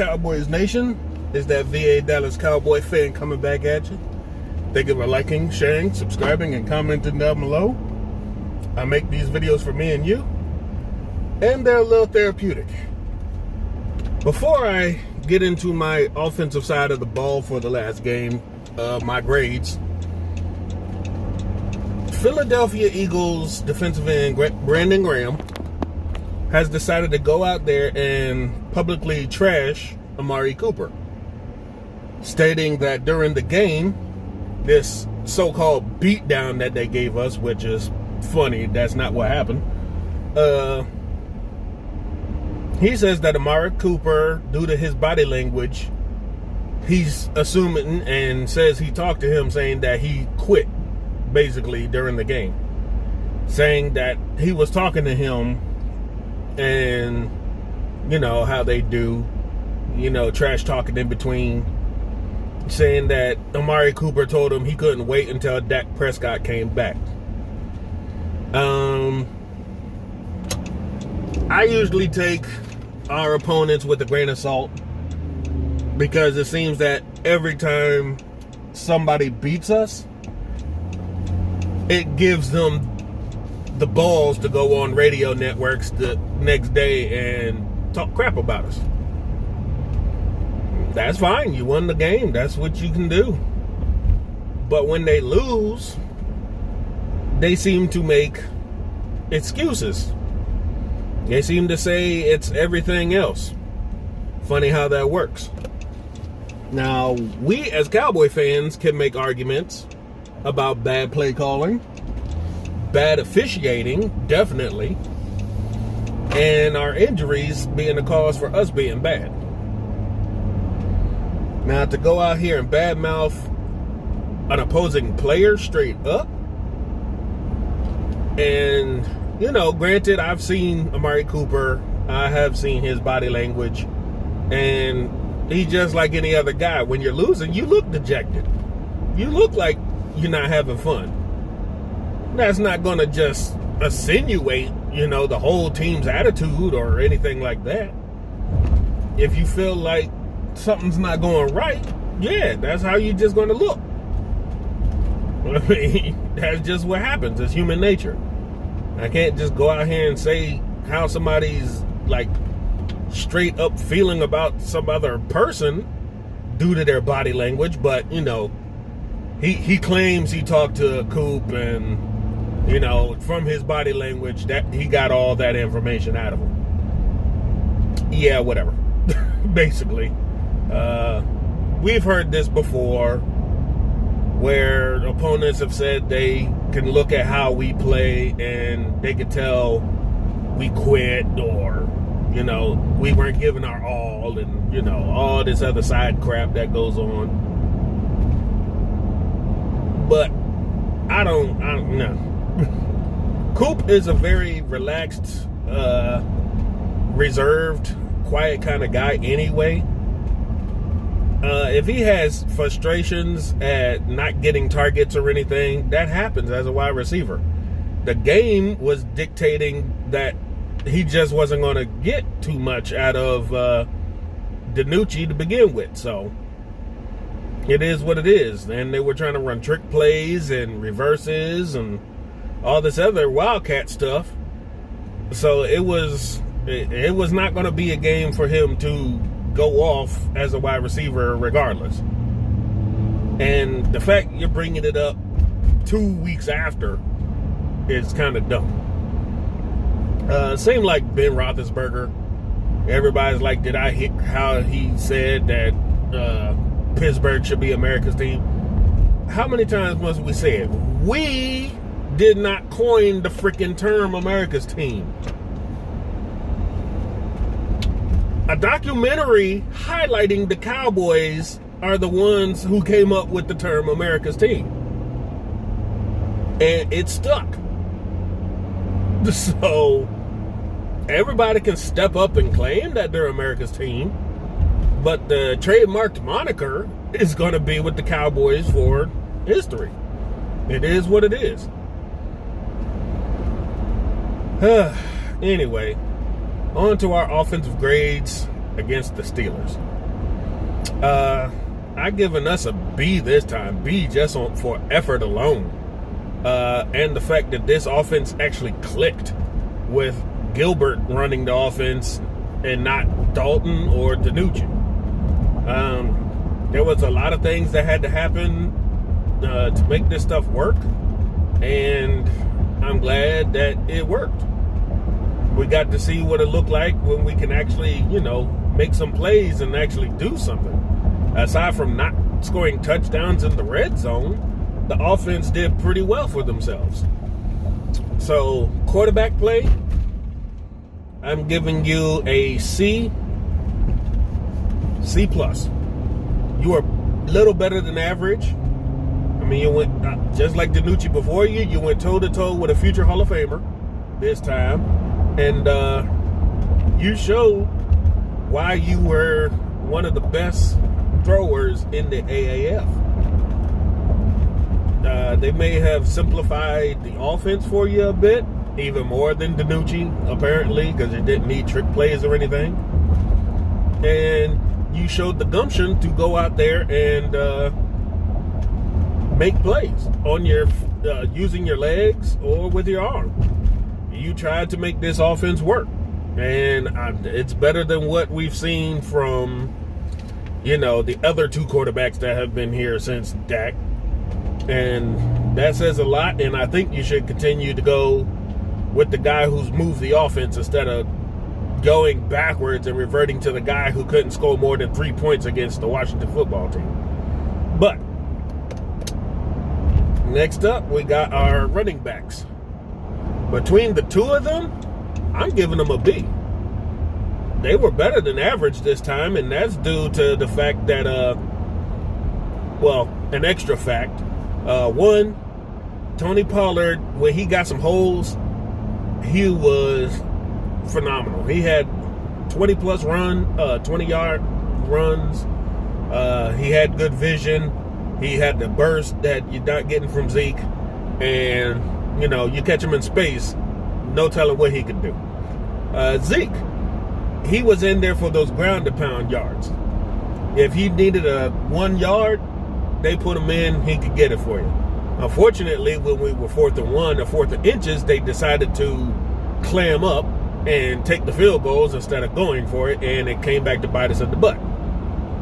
Cowboys Nation? Is that VA Dallas Cowboy fan coming back at you? Thank you for liking, sharing, subscribing, and commenting down below. I make these videos for me and you, and they're a little therapeutic. Before I get into my offensive side of the ball for the last game, my grades, Philadelphia Eagles defensive end Brandon Graham has decided to go out there and publicly trash Amari Cooper, stating that during the game, this so-called beatdown that they gave us, which is funny, that's not what happened. He says that Amari Cooper, due to his body language, he's assuming and says he talked to him saying that he quit, basically, during the game. Saying that he was talking to him and, you know, how they do, you know, trash talking in between, saying that Amari Cooper told him he couldn't wait until Dak Prescott came back. I usually take our opponents with a grain of salt because it seems that every time somebody beats us, it gives them the balls to go on radio networks the next day and talk crap about us. That's fine. You won the game. That's what you can do. But when they lose, they seem to make excuses. They seem to say it's everything else. Funny how that works. Now, we as Cowboy fans can make arguments about bad play calling, bad officiating, definitely, and our injuries being the cause for us being bad. Now, to go out here and badmouth an opposing player straight up, and, you know, granted, I've seen Amari Cooper, I have seen his body language, and he's just like any other guy. When you're losing, you look dejected. You look like you're not having fun. That's not going to just insinuate, you know, the whole team's attitude or anything like that. If you feel like something's not going right, yeah, that's how you're just going to look. I mean, that's just what happens. It's human nature. I can't just go out here and say how somebody's, like, straight up feeling about some other person due to their body language, but, you know, he claims he talked to Coop and, you know, from his body language that he got all that information out of him. Yeah, whatever. Basically. We've heard this before where opponents have said they can look at how we play and they can tell we quit or, you know, we weren't giving our all and, you know, all this other side crap that goes on. But I don't know. Coop is a very relaxed, reserved, quiet kind of guy anyway. If he has frustrations at not getting targets or anything, that happens as a wide receiver. The game was dictating that he just wasn't going to get too much out of DiNucci to begin with. So it is what it is. And they were trying to run trick plays and reverses and all this other Wildcat stuff. So it was not going to be a game for him to go off as a wide receiver regardless. And the fact you're bringing it up 2 weeks after is kind of dumb. Same like Ben Roethlisberger. Everybody's like, did I hear how he said that Pittsburgh should be America's team? How many times must we say it? We did not coin the freaking term America's team. A documentary highlighting the Cowboys are the ones who came up with the term America's team. And it stuck. So everybody can step up and claim that they're America's team, but the trademarked moniker is going to be with the Cowboys for history. It is what it is. Anyway, on to our offensive grades against the Steelers. I've given us a B this time. B just for effort alone. And the fact that this offense actually clicked with Gilbert running the offense and not Dalton or DiNucci. There was a lot of things that had to happen to make this stuff work, and I'm glad that it worked. We got to see what it looked like when we can actually, make some plays and actually do something. Aside from not scoring touchdowns in the red zone, the offense did pretty well for themselves. So, quarterback play, I'm giving you a C+. You are a little better than average. I mean, you went, just like DiNucci before you went toe-to-toe with a future Hall of Famer this time. And you showed why you were one of the best throwers in the AAF. They may have simplified the offense for you a bit, even more than DiNucci, apparently, because it didn't need trick plays or anything. And you showed the gumption to go out there and make plays on your using your legs or with your arm. You tried to make this offense work, and it's better than what we've seen from, the other two quarterbacks that have been here since Dak. And that says a lot, and I think you should continue to go with the guy who's moved the offense instead of going backwards and reverting to the guy who couldn't score more than 3 points against the Washington football team. But next up, we got our running backs. Between the two of them, I'm giving them a B. They were better than average this time, and that's due to the fact that, an extra fact. One, Tony Pollard, when he got some holes, he was phenomenal. He had 20-plus 20-yard runs. He had good vision. He had the burst that you're not getting from Zeke. And, you catch him in space, no telling what he could do. Zeke, he was in there for those ground-to-pound yards. If he needed a 1 yard, they put him in, he could get it for you. Unfortunately, when we were 4th and 1 or 4th and inches, they decided to clam up and take the field goals instead of going for it, and it came back to bite us in the butt,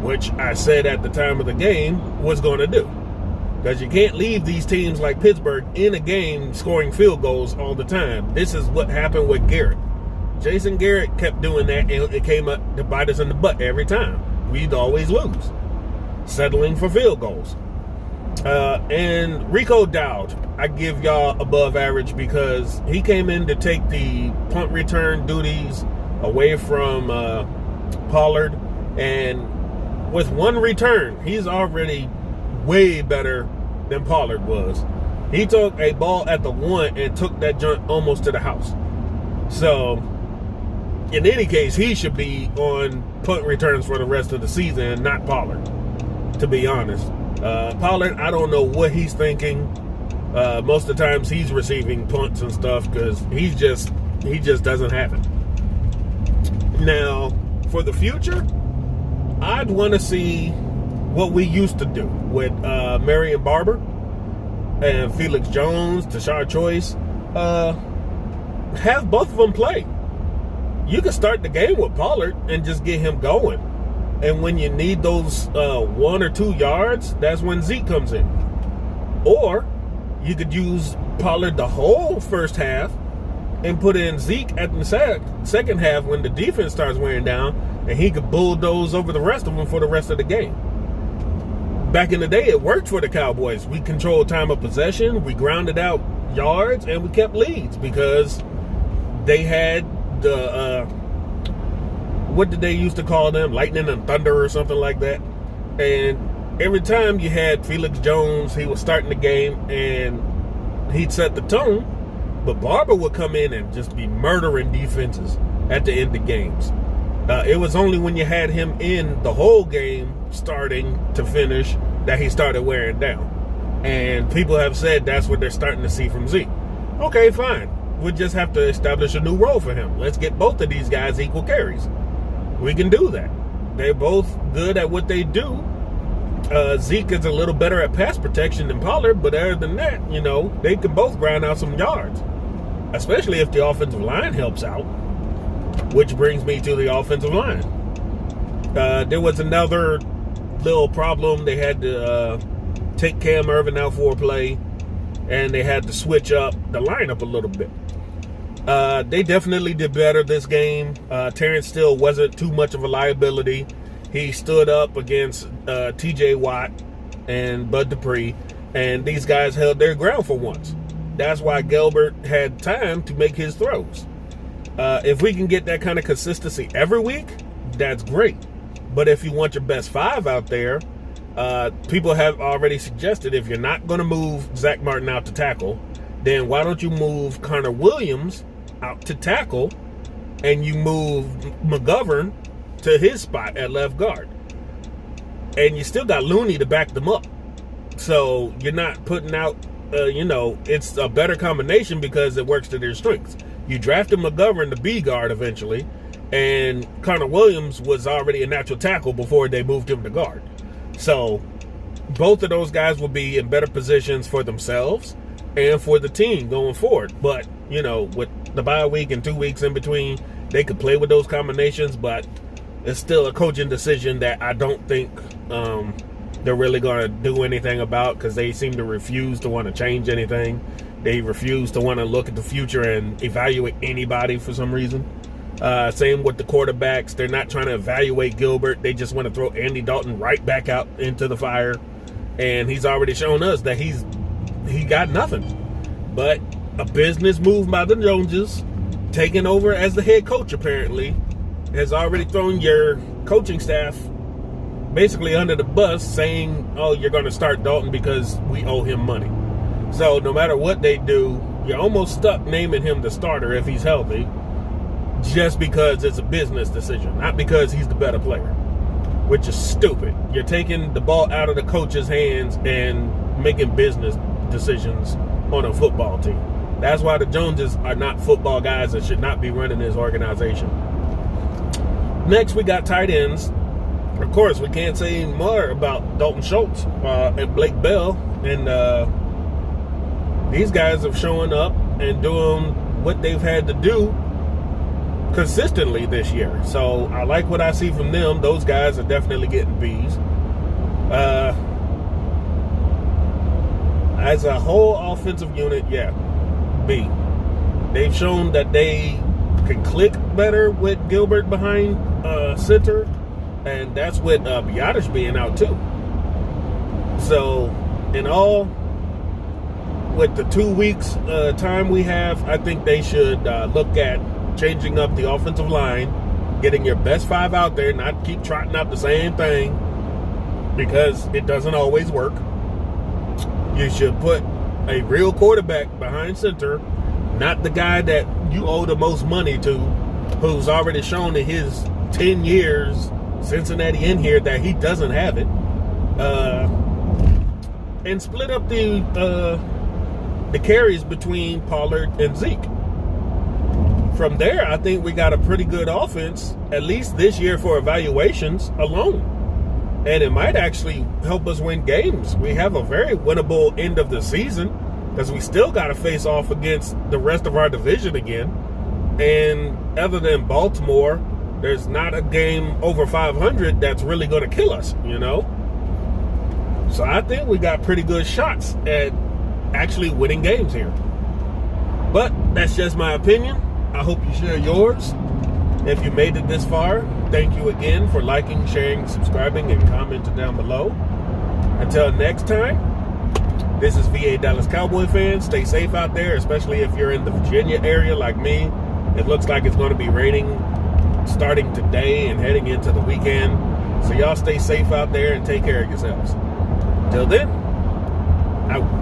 which I said at the time of the game was going to do. Because you can't leave these teams like Pittsburgh in a game scoring field goals all the time. This is what happened with Garrett. Jason Garrett kept doing that, and it came up to bite us in the butt every time. We'd always lose, settling for field goals. And Rico Dowd, I give y'all above average because he came in to take the punt return duties away from Pollard. And with one return, he's already way better than Pollard was. He took a ball at the 1 and took that joint almost to the house. So, in any case, he should be on punt returns for the rest of the season and not Pollard, to be honest. Pollard, I don't know what he's thinking. Most of the times he's receiving punts and stuff because he just doesn't have it. Now, for the future, I'd want to see what we used to do with Marion Barber and Felix Jones, Tashard Choice. Have both of them play. You can start the game with Pollard and just get him going. And when you need those 1 or 2 yards, that's when Zeke comes in. Or you could use Pollard the whole first half and put in Zeke at the second half when the defense starts wearing down, and he could bulldoze over the rest of them for the rest of the game. Back in the day, it worked for the Cowboys. We controlled time of possession, we grounded out yards, and we kept leads because they had the what did they used to call them? Lightning and thunder or something like that. And every time you had Felix Jones, he was starting the game and he'd set the tone. But Barber would come in and just be murdering defenses at the end of games. It was only when you had him in the whole game, starting to finish, that he started wearing down. And people have said that's what they're starting to see from Zeke. Okay, fine. We'll just have to establish a new role for him. Let's get both of these guys equal carries. We can do that. They're both good at what they do. Zeke is a little better at pass protection than Pollard, but other than that, they can both grind out some yards, especially if the offensive line helps out, which brings me to the offensive line. There was another little problem. They had to take Cam Irvin out for a play, and they had to switch up the lineup a little bit. They definitely did better this game. Terrence Steele wasn't too much of a liability. He stood up against T.J. Watt and Bud Dupree, and these guys held their ground for once. That's why Gilbert had time to make his throws. If we can get that kind of consistency every week, that's great. But if you want your best five out there, people have already suggested if you're not going to move Zach Martin out to tackle, then why don't you move Connor Williams out to tackle, and you move McGovern to his spot at left guard. And you still got Looney to back them up. So you're not putting out, it's a better combination because it works to their strengths. You drafted McGovern to be guard eventually, and Connor Williams was already a natural tackle before they moved him to guard. So both of those guys will be in better positions for themselves and for the team going forward. But, with the bye week and 2 weeks in between, they could play with those combinations, but it's still a coaching decision that I don't think they're really going to do anything about, because they seem to refuse to want to change anything. They refuse to want to look at the future and evaluate anybody for some reason. Same with the quarterbacks. They're not trying to evaluate Gilbert. They just want to throw Andy Dalton right back out into the fire. And he's already shown us that he got nothing. But a business move by the Joneses, taking over as the head coach apparently, has already thrown your coaching staff basically under the bus, saying, oh, you're going to start Dalton because we owe him money. So no matter what they do, you're almost stuck naming him the starter if he's healthy, just because it's a business decision, not because he's the better player, which is stupid. You're taking the ball out of the coach's hands and making business decisions on a football team. That's why the Joneses are not football guys and should not be running this organization. Next, we got tight ends. Of course, we can't say more about Dalton Schultz and Blake Bell. And these guys have shown up and doing what they've had to do consistently this year. So I like what I see from them. Those guys are definitely getting B's. As a whole offensive unit, yeah, B. They've shown that they can click better with Gilbert behind center, and that's with Biotish being out too. So in all, with the 2 weeks time we have, I think they should look at changing up the offensive line, getting your best five out there, not keep trotting out the same thing, because it doesn't always work. You should put a real quarterback behind center, not the guy that you owe the most money to, who's already shown in his 10 years Cincinnati in here that he doesn't have it. And split up the carries between Pollard and Zeke. From there, I think we got a pretty good offense, at least this year for evaluations alone. And it might actually help us win games. We have a very winnable end of the season, because we still got to face off against the rest of our division again. And other than Baltimore, there's not a game over 500 that's really going to kill us, So I think we got pretty good shots at actually winning games here. But that's just my opinion. I hope you share yours. If you made it this far, thank you again for liking, sharing, subscribing, and commenting down below. Until next time, this is VA Dallas Cowboy fans. Stay safe out there, especially if you're in the Virginia area like me. It looks like it's going to be raining starting today and heading into the weekend. So y'all stay safe out there and take care of yourselves. Till then, out.